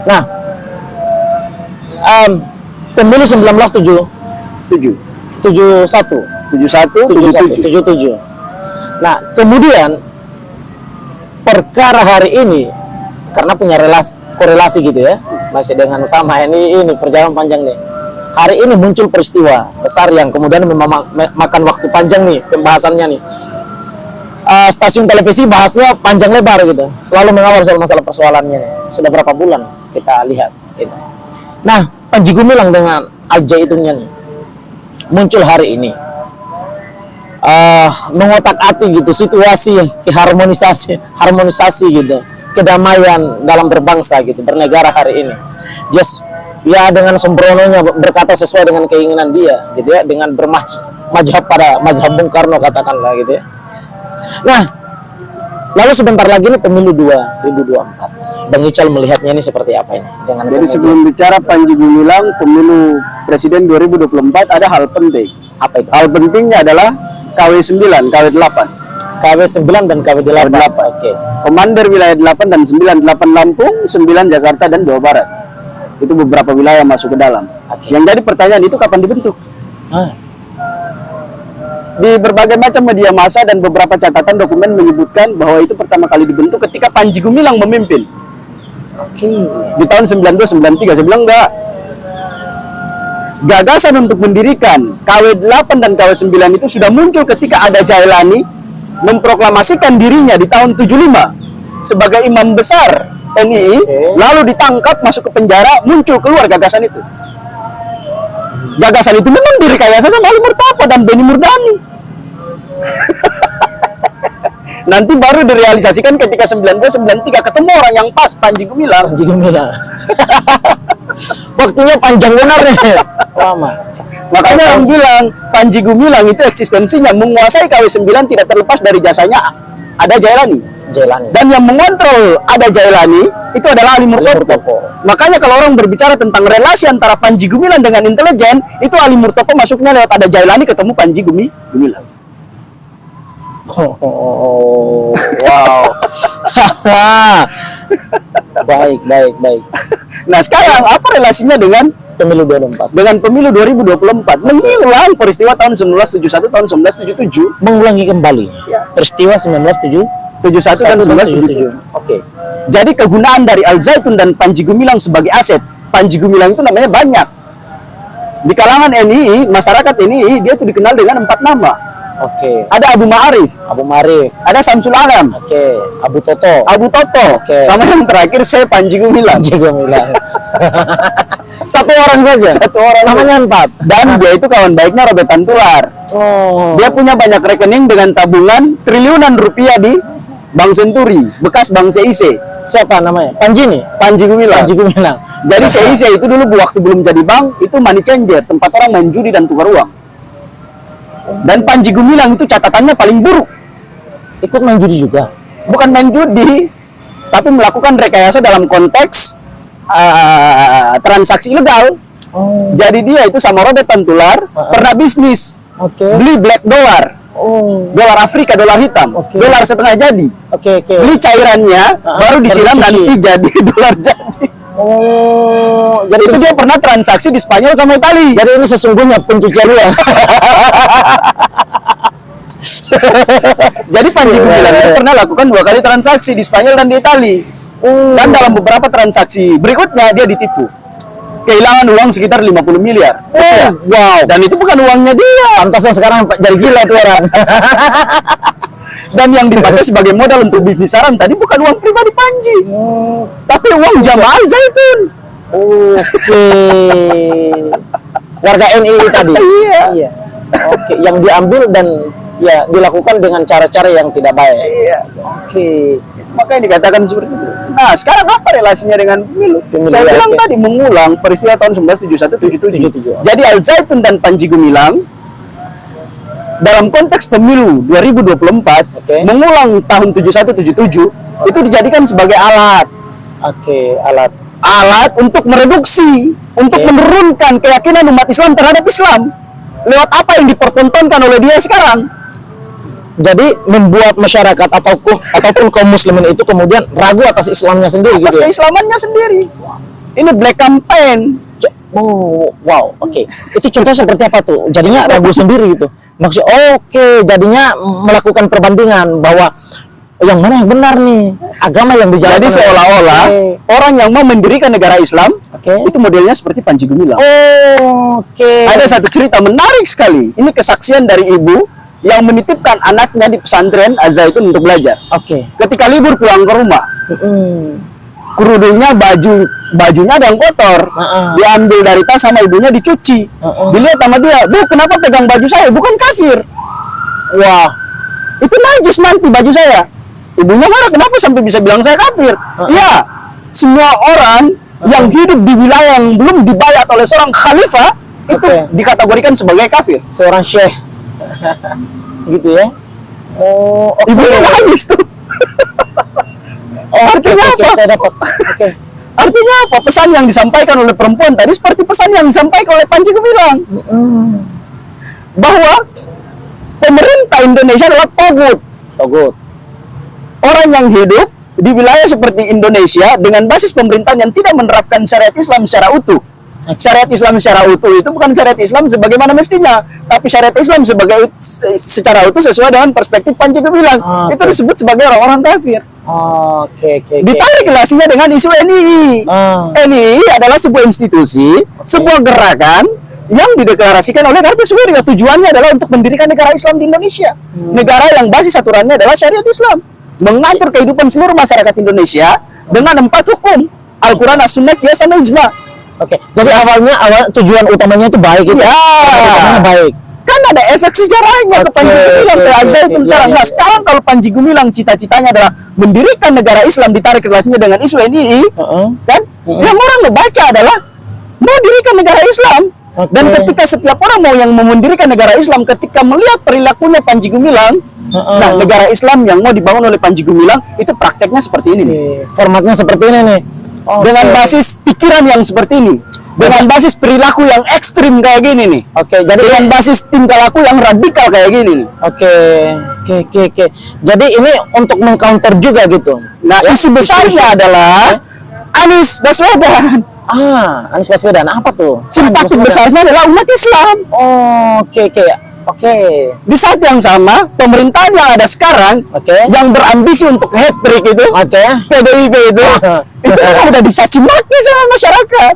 Nah, pemilu 1977. Nah, kemudian perkara hari ini karena punya korelasi gitu ya, masih dengan sama ini perjalanan panjang nih. Hari ini muncul peristiwa besar yang kemudian memakan waktu panjang nih pembahasannya nih. Stasiun televisi bahasnya panjang lebar gitu, selalu mengawal soal masalah persoalannya nih. Sudah berapa bulan kita lihat gitu. Nah, Panji Gumilang dengan Al-Zaitun nih muncul hari ini, mengotak-atik gitu situasi harmonisasi gitu, kedamaian dalam berbangsa gitu, bernegara hari ini. Just ya dengan sembrononya berkata sesuai dengan keinginan dia gitu ya, dengan bermazhab pada mazhab Bung Karno katakanlah gitu ya. Nah, lalu sebentar lagi nih pemilu 2024. Bang Ical melihatnya ini seperti apa ini? Jadi sebelum bicara Panji Gumilang pemilu presiden 2024 ada hal penting. Apa itu? Hal pentingnya adalah KW9, KW8. KW9 dan KW8. Oke. Komander wilayah 8 dan 9, 8 Lampung, 9 Jakarta dan Jawa Barat. Itu beberapa wilayah masuk ke dalam. Yang jadi pertanyaan itu kapan dibentuk? Di berbagai macam media massa dan beberapa catatan dokumen menyebutkan bahwa itu pertama kali dibentuk ketika Panji Gumilang memimpin. Di tahun 92-93. Saya bilang enggak. Gagasan untuk mendirikan KW8 dan KW9 itu sudah muncul ketika ada Jailani memproklamasikan dirinya di tahun 75 sebagai imam besar NII, lalu ditangkap, masuk ke penjara, muncul keluar gagasan itu. Gagasan itu memang direkayasa sama Ali Murtapa dan Benny Murdani. Nanti baru direalisasikan ketika 92-93 ketemu orang yang pas, Panji Gumilang. Waktunya panjang benar nih. Lama. Makanya orang bilang Panji Gumilang itu eksistensinya menguasai KW9 tidak terlepas dari jasanya ada Jailani. Dan yang mengontrol ada Jailani itu adalah Ali Murtopo. Makanya kalau orang berbicara tentang relasi antara Panji Gumilang dengan intelijen, itu Ali Murtopo masuknya lewat ada Jailani ketemu Panji Gumilang. Wow. Baik. Nah, sekarang apa relasinya dengan pemilu 2024? Dengan pemilu 2024 mengulang peristiwa tahun 1971 tahun 1977, mengulangi kembali peristiwa 1971 dan 1977. Oke. Jadi kegunaan dari Al-Zaitun dan Panji Gumilang sebagai aset. Panji Gumilang itu namanya banyak. Di kalangan NII, masyarakat NII, dia itu dikenal dengan 4 nama. Oke. Ada Abu Ma'arif. Ada Samsul Alam. Abu Toto. Sama yang terakhir saya Panji Gumilang. Satu orang saja. Namanya 4. Dan dia itu kawan baiknya Robert Tantular. Dia punya banyak rekening dengan tabungan triliunan rupiah di Bank Senturi, bekas Bank CIC. Siapa namanya? Panji Gumilang. Jadi CIC itu dulu waktu belum jadi bank, itu money changer, tempat orang main judi dan tukar uang. Dan Panji Gumilang itu catatannya paling buruk. Ikut main judi juga? Bukan main judi, tapi melakukan rekayasa dalam konteks transaksi ilegal. Jadi dia itu sama Robert Tantular pernah bisnis, beli black dollar, dolar Afrika, dolar hitam, dolar setengah jadi. Beli cairannya, baru disiram nanti jadi dolar jadi. Jadi itu dia pernah transaksi di Spanyol sama Itali. Jadi ini sesungguhnya pencucian uang. Jadi Panji Gumilang itu pernah lakukan 2 kali transaksi di Spanyol dan di Itali. Dan dalam beberapa transaksi berikutnya dia ditipu. Kehilangan uang sekitar 50 miliar. Wow. Dan itu bukan uangnya dia. Pantasnya sekarang jadi gila tuh orang. Dan yang dipakai sebagai modal untuk bisnis haram tadi bukan uang pribadi Panji, tapi uang jamaah Al-Zaitun. Warga NII tadi. Iya. Yang diambil dan ya dilakukan dengan cara-cara yang tidak baik. Makanya dikatakan seperti itu. Nah, sekarang apa relasinya dengan pemilu? Saya bilang tadi mengulang peristiwa tahun 1971-77. Jadi Al-Zaitun dan Panji Gumilang dalam konteks pemilu 2024 mengulang tahun 71-77 itu dijadikan sebagai alat. Alat untuk mereduksi, untuk menurunkan keyakinan umat Islam terhadap Islam. Lewat apa yang dipertontonkan oleh dia sekarang. Jadi membuat masyarakat ataupun kaum muslimin itu kemudian ragu atas Islamnya sendiri, atas keislamannya sendiri. Ini black campaign. Oh, wow, oke. Itu contoh seperti apa tuh? Jadinya ragu sendiri gitu. Maksud, jadinya melakukan perbandingan bahwa yang mana yang benar nih, agama yang dijalankan. Jadi seolah-olah orang yang mau mendirikan negara Islam, itu modelnya seperti Panji Gumilang. Ada satu cerita menarik sekali. Ini kesaksian dari ibu yang menitipkan anaknya di pesantren Az-Zaitun untuk belajar. Ketika libur pulang ke rumah, kerudungnya, bajunya ada yang kotor, diambil dari tas sama ibunya dicuci. Dilihat sama dia, "Bu, kenapa pegang baju saya? Bukan kafir." Wah, itu najis nanti baju saya. Ibunya marah, "Kenapa sampai bisa bilang saya kafir?" Ya, semua orang yang hidup di wilayah yang belum dibayat oleh seorang khalifah itu dikategorikan sebagai kafir. Seorang syekh. Gitu ya. Ibunya nangis tuh. Artinya apa? Saya dapat. Artinya apa? Pesan yang disampaikan oleh perempuan tadi seperti pesan yang disampaikan oleh Panji Gumilang. Bahwa pemerintah Indonesia adalah togut. Orang yang hidup di wilayah seperti Indonesia dengan basis pemerintahan yang tidak menerapkan syariat Islam secara utuh. Syariat Islam secara utuh itu bukan syariat Islam sebagaimana mestinya, tapi syariat Islam secara utuh sesuai dengan perspektif Panji Gumilang. Itu disebut sebagai orang-orang kafir. Ditarik relasinya dengan isu NII. NII adalah sebuah institusi, sebuah gerakan yang dideklarasikan oleh Kartosuwiryo. Tujuannya adalah untuk mendirikan negara Islam di Indonesia. Negara yang basis aturannya adalah syariat Islam, mengatur kehidupan seluruh masyarakat Indonesia dengan 4 hukum: Al-Quran, As-Sunnah, Qiyas, dan Ijma. Jadi awal tujuan utamanya itu baik itu. Baik. Kan ada efek sejarahnya ke Panji Gumilang ke Az-Zaitun sekarang. Nah, sekarang kalau Panji Gumilang cita-citanya adalah mendirikan negara Islam, ditarik relasinya dengan isu NII, kan? Yang orang mau baca adalah mau dirikan negara Islam. Dan ketika setiap orang mau yang mendirikan negara Islam, ketika melihat perilakunya Panji Gumilang, nah, negara Islam yang mau dibangun oleh Panji Gumilang itu prakteknya seperti ini nih. Formatnya seperti ini nih. Dengan basis pikiran yang seperti ini, dengan basis perilaku yang ekstrim kayak gini nih. Jadi dengan basis tingkah laku yang radikal kayak gini nih. Jadi ini untuk mengcounter juga gitu. Nah, isu besarnya adalah Anies Baswedan. Anies Baswedan apa tuh? Simpati besarnya adalah umat Islam. Di saat yang sama, pemerintahan yang ada sekarang yang berambisi untuk hat-trick itu, PDIP itu udah dicaci maki sama masyarakat.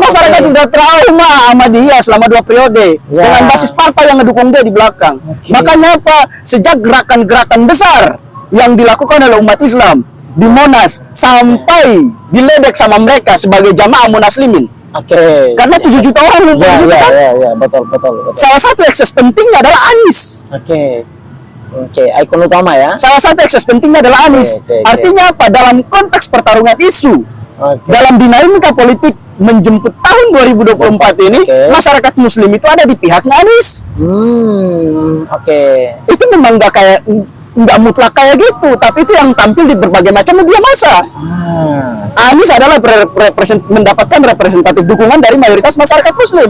Masyarakat udah trauma sama dia selama 2 periode dengan basis partai yang ngedukung dia di belakang. Makanya apa? Sejak gerakan-gerakan besar yang dilakukan oleh umat Islam di Monas sampai diledek sama mereka sebagai jamaah Munaslimin. Karena 7 juta orang nonton di situ kan? Betul. Salah satu ekses pentingnya adalah Anies. Ikon utama ya. Salah satu ekses pentingnya adalah Anies. Artinya apa? Dalam konteks pertarungan isu, dalam dinamika politik menjemput tahun 2024 ini, masyarakat Muslim itu ada di pihaknya Anies. Itu memang nggak mutlak kayak gitu, tapi itu yang tampil di berbagai macam media massa. Anies adalah mendapatkan representatif dukungan dari mayoritas masyarakat Muslim.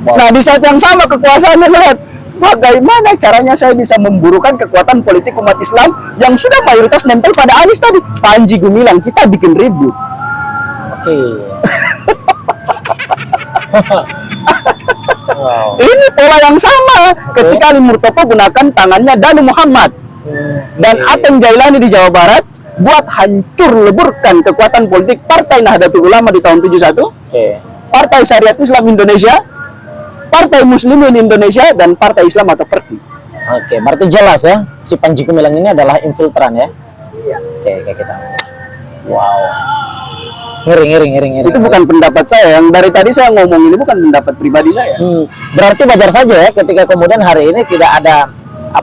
Nah, di saat yang sama kekuasaannya melihat bagaimana caranya saya bisa memburukan kekuatan politik umat Islam yang sudah mayoritas nempel pada Anies tadi. Panji Gumilang, kita bikin ribut. Ini pola yang sama ketika Ali Murtopo gunakan tangannya Danu Muhammad dan Ateng Jailani di Jawa Barat buat hancur leburkan kekuatan politik Partai Nahdlatul Ulama di tahun 71, Partai Syariat Islam Indonesia, Partai Muslimin Indonesia, dan Partai Islam atau PERTI. Berarti jelas ya, si Panji Gumilang ini adalah infiltran ya. Kita. Wow. Ngeri. Itu bukan pendapat saya. Yang dari tadi saya ngomong ini bukan pendapat pribadi saya. Berarti wajar saja ya ketika kemudian hari ini tidak ada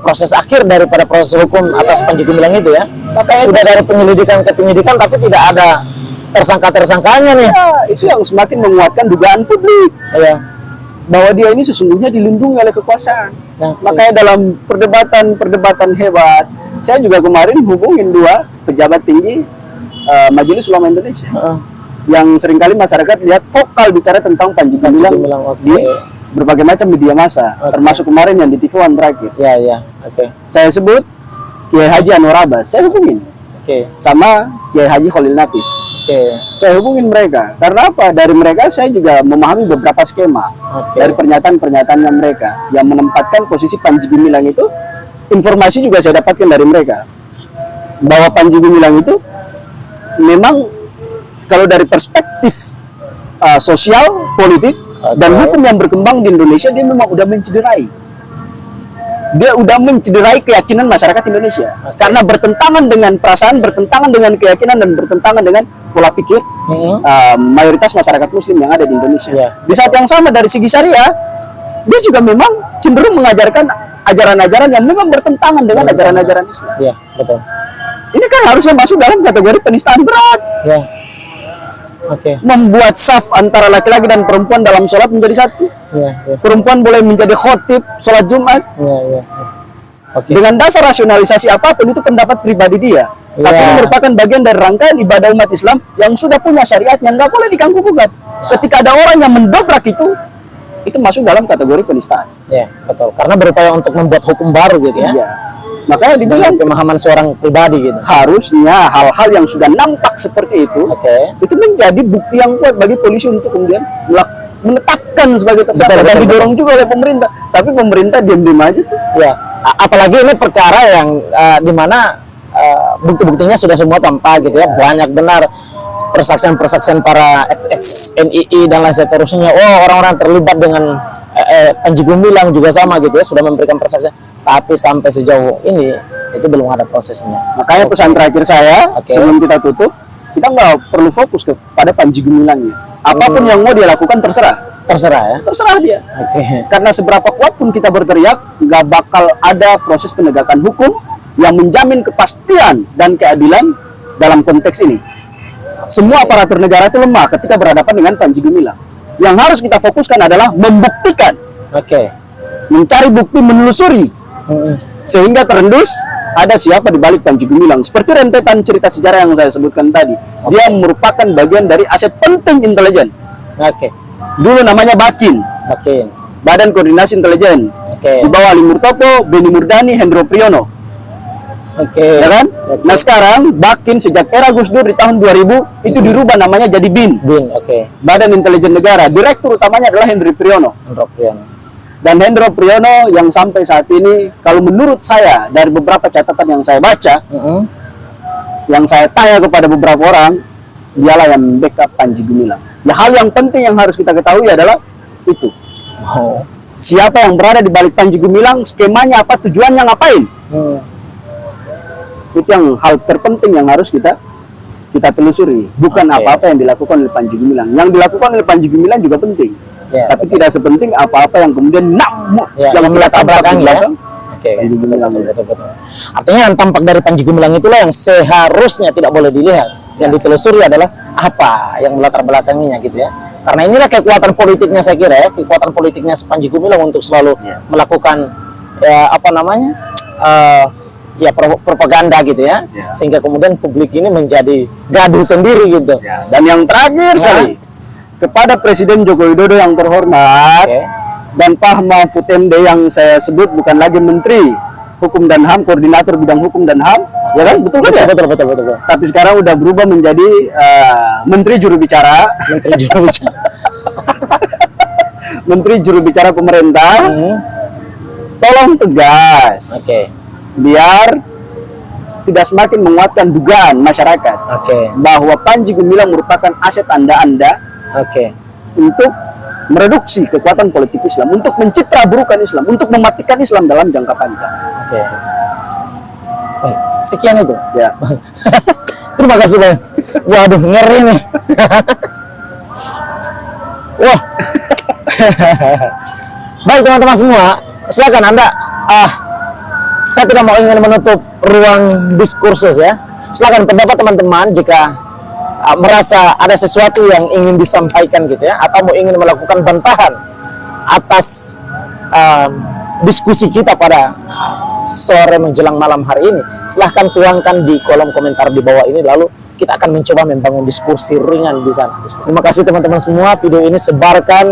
proses akhir daripada proses hukum atas Panji Gumilang itu ya. Sudah dari penyelidikan ke penyidikan tapi tidak ada tersangka-tersangkanya nih. Itu yang semakin menguatkan dugaan publik. Bahwa dia ini sesungguhnya dilindungi oleh kekuasaan. Makanya dalam perdebatan hebat, saya juga kemarin hubungin 2 pejabat tinggi Majelis Ulama Indonesia. Yang seringkali masyarakat lihat vokal bicara tentang Panji Gumilang di berbagai macam media massa, termasuk kemarin yang di TV One terakhir. Saya sebut Kiai Haji Anwar Abbas, saya hubungin sama Kiai Haji Khalil Nafis. Oke. Saya hubungin mereka. Karena apa? Dari mereka saya juga memahami beberapa skema. Oke. Dari pernyataan-pernyataannya mereka yang menempatkan posisi Panji Gumilang itu, informasi juga saya dapatkan dari mereka. Bahwa Panji Gumilang itu memang kalau dari perspektif sosial, politik, dan hukum yang berkembang di Indonesia, dia memang udah mencederai. Dia udah mencederai keyakinan masyarakat Indonesia. Karena bertentangan dengan perasaan, bertentangan dengan keyakinan, dan bertentangan dengan pola pikir mayoritas masyarakat Muslim yang ada di Indonesia. Di saat yang sama dari segi syariah, dia juga memang cenderung mengajarkan ajaran-ajaran yang memang bertentangan dengan ajaran-ajaran Islam. Iya, betul. Ini kan harusnya masuk dalam kategori penistaan berat. Ya. Oke. Membuat saf antara laki-laki dan perempuan dalam sholat menjadi satu. Ya. Perempuan boleh menjadi khotib sholat Jumat. Ya. Oke. Dengan dasar rasionalisasi apapun, itu pendapat pribadi dia. Tapi ini merupakan bagian dari rangkaian ibadah umat Islam yang sudah punya syariatnya, nggak boleh diganggu gugat. Ketika ada orang yang mendobrak itu masuk dalam kategori penistaan. Ya, betul. Karena berupaya untuk membuat hukum baru gitu ya. Iya. Makanya dibilang pemahaman seorang pribadi gitu. harusnya hal-hal yang sudah nampak seperti itu, Oke. itu menjadi bukti yang kuat bagi polisi untuk kemudian menetapkan sebagai tersangka, dan didorong juga oleh pemerintah. Tapi pemerintah diam-diam aja tuh. Ya, apalagi ini perkara yang di mana bukti-buktinya sudah semua tampak gitu ya. Banyak benar persaksian-persaksian para ex-NII dan lain seterusnya. Oh, orang-orang terlibat dengan Panji Gumilang juga sama gitu ya, sudah memberikan persaksian. Tapi sampai sejauh ini itu belum ada prosesnya. Makanya pesan terakhir saya sebelum kita tutup, kita nggak perlu fokus kepada Panji Gumilangnya. Apapun yang mau dia lakukan terserah ya. Terserah dia. Karena seberapa kuat pun kita berteriak, nggak bakal ada proses penegakan hukum yang menjamin kepastian dan keadilan dalam konteks ini. Semua aparatur negara itu lemah ketika berhadapan dengan Panji Gumilang. Yang harus kita fokuskan adalah membuktikan, mencari bukti, menelusuri, sehingga terendus ada siapa di balik Panji Gumilang. Seperti rentetan cerita sejarah yang saya sebutkan tadi, dia merupakan bagian dari aset penting intelijen. Dulu namanya Bakin, Badan Koordinasi Intelijen, di bawah Ali Murtopo, Beni Murdani, Hendro Priyono. Ya kan? Nah sekarang Bakin sejak era Gus Dur di tahun 2000 itu dirubah namanya jadi BIN. Badan Intelijen Negara. Direktur utamanya adalah Hendro Priyono. Dan Hendro Priyono yang sampai saat ini, kalau menurut saya dari beberapa catatan yang saya baca, yang saya tanya kepada beberapa orang, dialah yang backup Panji Gumilang. Ya, hal yang penting yang harus kita ketahui adalah itu. Siapa yang berada di balik Panji Gumilang, skemanya apa, tujuannya ngapain? Itu yang hal terpenting yang harus kita telusuri. Bukan apa-apa yang dilakukan oleh Panji Gumilang. Yang dilakukan oleh Panji Gumilang juga penting. Tapi tidak sepenting apa-apa yang kemudian yang melatar belakang Panji Gumilang. Betul. Artinya yang tampak dari Panji Gumilang itulah yang seharusnya tidak boleh dilihat. Yang ditelusuri adalah apa yang melatar belakanginya gitu ya. Karena inilah kekuatan politiknya, saya kira ya, kekuatan politiknya Panji Gumilang untuk selalu melakukan propaganda gitu ya. Sehingga kemudian publik ini menjadi gaduh sendiri gitu. Dan yang terakhir sekali, kepada Presiden Joko Widodo yang terhormat dan Pak Mahfud MD yang saya sebut bukan lagi Menteri Hukum dan HAM, Koordinator Bidang Hukum dan HAM, ya kan? Betul kan ya? Betul. Tapi sekarang udah berubah menjadi Menteri Juru Bicara. Menteri Juru Bicara pemerintah. Tolong tegas. Biar tidak semakin menguatkan dugaan masyarakat bahwa Panji Gumilang merupakan aset Anda untuk mereduksi kekuatan politik Islam, untuk mencitra burukan Islam, untuk mematikan Islam dalam jangka panjang. Sekian itu. Ya. Terima kasih banyak. Waduh, ngeri nih. Wah. Baik teman-teman semua, silakan Anda. Saya tidak mau ingin menutup ruang diskursus ya. Silakan pendapat teman-teman jika merasa ada sesuatu yang ingin disampaikan gitu ya, atau mau ingin melakukan bantahan atas diskusi kita pada sore menjelang malam hari ini, silahkan tuangkan di kolom komentar di bawah ini, lalu kita akan mencoba membangun diskusi ringan di sana. Terima kasih teman-teman semua, video ini sebarkan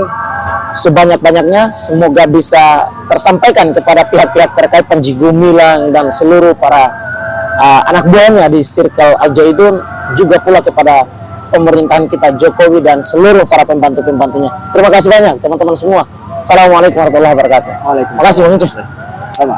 sebanyak-banyaknya, semoga bisa tersampaikan kepada pihak-pihak terkait Panji Gumilang dan seluruh para anak buahnya di Circle Al Zaitun, juga pula kepada pemerintahan kita Jokowi dan seluruh para pembantu-pembantunya. Terima kasih banyak teman-teman semua. Assalamualaikum warahmatullahi wabarakatuh. Waalaikumsalam. Makasih Bang Uce. Sama.